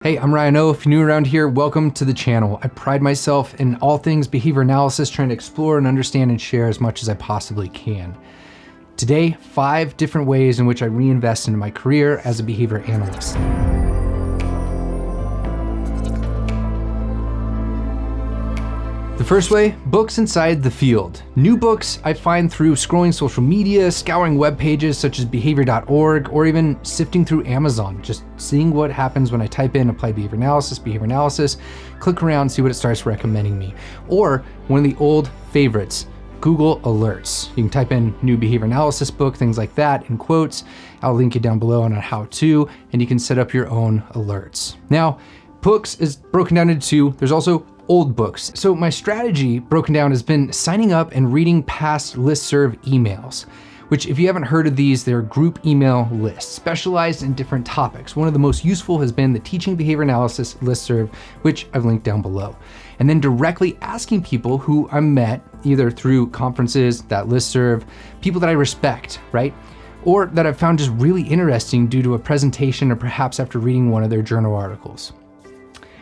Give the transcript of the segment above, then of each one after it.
Hey, I'm Ryan O. If you're new around here, welcome to the channel. I pride myself in all things behavior analysis, trying to explore and understand and share as much as I possibly can. Today, 5 different ways in which I reinvest into my career as a behavior analyst. The first way, books inside the field. New books I find through scrolling social media, scouring web pages such as behavior.org, or even sifting through Amazon, just seeing what happens when I type in applied behavior analysis, click around, see what it starts recommending me. Or one of the old favorites, Google Alerts. You can type in new behavior analysis book, things like that in quotes. I'll link it down below on a how-to, and you can set up your own alerts. Now, books is broken down into 2. There's also old books. So my strategy broken down has been signing up and reading past listserv emails, which if you haven't heard of these, they're group email lists specialized in different topics. One of the most useful has been the Teaching Behavior Analysis listserv, which I've linked down below. And then directly asking people who I met either through conferences, that listserv, people that I respect, right? Or that I've found just really interesting due to a presentation or perhaps after reading one of their journal articles.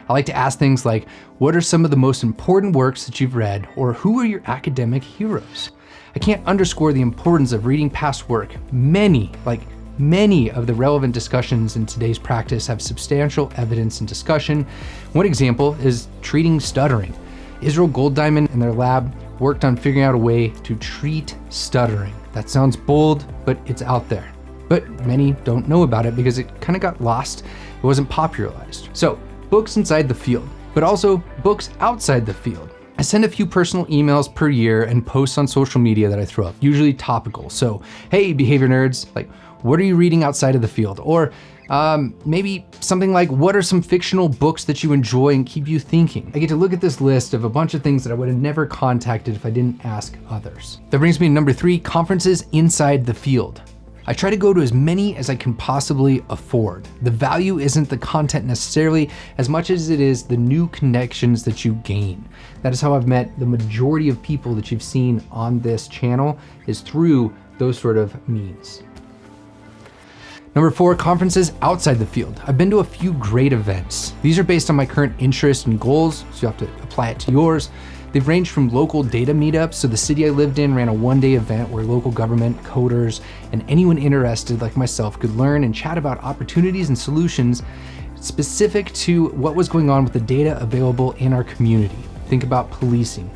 I like to ask things like, what are some of the most important works that you've read, or who are your academic heroes? I can't underscore the importance of reading past work. Many of the relevant discussions in today's practice have substantial evidence and discussion. One example is treating stuttering. Israel Golddiamond and their lab worked on figuring out a way to treat stuttering. That sounds bold, but it's out there. But many don't know about it because it kind of got lost. It wasn't popularized. So, books inside the field, but also books outside the field. I send a few personal emails per year and posts on social media that I throw up, usually topical. So, hey, behavior nerds, what are you reading outside of the field? Or maybe something like, what are some fictional books that you enjoy and keep you thinking? I get to look at this list of a bunch of things that I would have never contacted if I didn't ask others. That brings me to number 3, conferences inside the field. I try to go to as many as I can possibly afford. The value isn't the content necessarily as much as it is the new connections that you gain. That is how I've met the majority of people that you've seen on this channel, is through those sort of means. Number 4, conferences outside the field. I've been to a few great events. These are based on my current interests and goals, so you have to apply it to yours. They've ranged from local data meetups, so the city I lived in ran a one-day event where local government, coders, and anyone interested like myself could learn and chat about opportunities and solutions specific to what was going on with the data available in our community. Think about policing.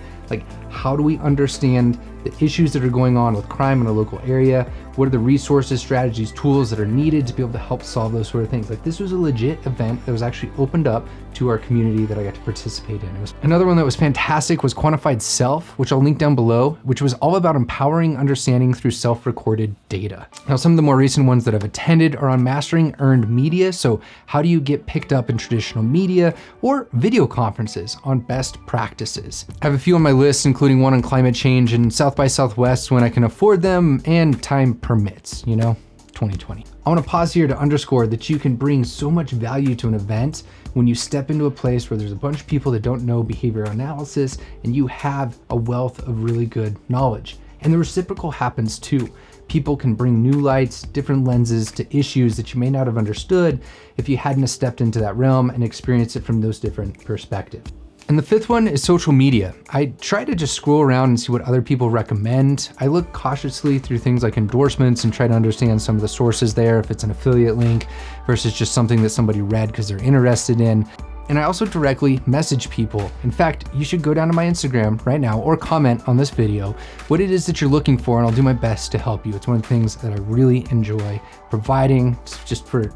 How do we understand the issues that are going on with crime in a local area? What are the resources, strategies, tools that are needed to be able to help solve those sort of things? This was a legit event that was actually opened up to our community that I got to participate in. Another one that was fantastic was Quantified Self, which I'll link down below, which was all about empowering understanding through self-recorded data. Now, some of the more recent ones that I've attended are on mastering earned media. So how do you get picked up in traditional media, or video conferences on best practices? I have a few on my list, including one on climate change and South by Southwest when I can afford them and time permits, 2020. I want to pause here to underscore that you can bring so much value to an event when you step into a place where there's a bunch of people that don't know behavioral analysis and you have a wealth of really good knowledge. And the reciprocal happens too. People can bring new lights, different lenses to issues that you may not have understood if you hadn't stepped into that realm and experienced it from those different perspectives. And the 5th one is social media. I try to just scroll around and see what other people recommend. I look cautiously through things like endorsements and try to understand some of the sources there, if it's an affiliate link versus just something that somebody read because they're interested in. And I also directly message people. In fact, you should go down to my Instagram right now or comment on this video what it is that you're looking for, and I'll do my best to help you. It's one of the things that I really enjoy providing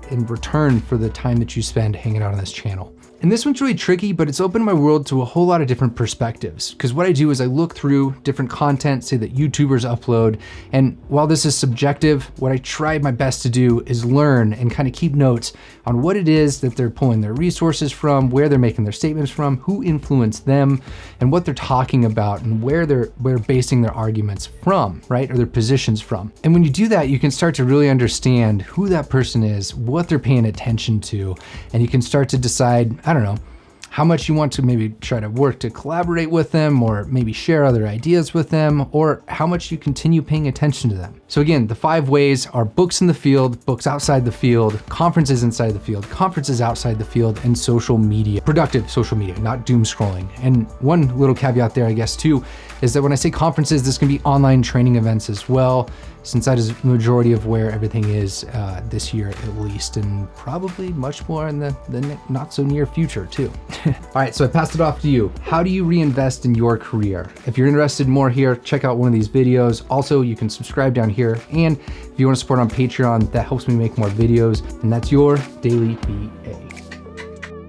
in return for the time that you spend hanging out on this channel. And this one's really tricky, but it's opened my world to a whole lot of different perspectives. Because what I do is I look through different content, say that YouTubers upload, and while this is subjective, what I try my best to do is learn and kind of keep notes on what it is that they're pulling their resources from, where they're making their statements from, who influenced them, and what they're talking about, and where they're basing their arguments from, right? Or their positions from. And when you do that, you can start to really understand who that person is, what they're paying attention to, and you can start to decide, how much you want to maybe try to work to collaborate with them, or maybe share other ideas with them, or how much you continue paying attention to them. So again, the 5 ways are books in the field, books outside the field, conferences inside the field, conferences outside the field, and social media. Productive social media, not doom scrolling. And one little caveat there, I guess, too, is that when I say conferences, this can be online training events as well, since that is the majority of where everything is this year at least, and probably much more in the not so near future too. All right, so I passed it off to you. How do you reinvest in your career? If you're interested more here, check out one of these videos. Also, you can subscribe down here. And if you want to support on Patreon, that helps me make more videos. And that's your Daily BA.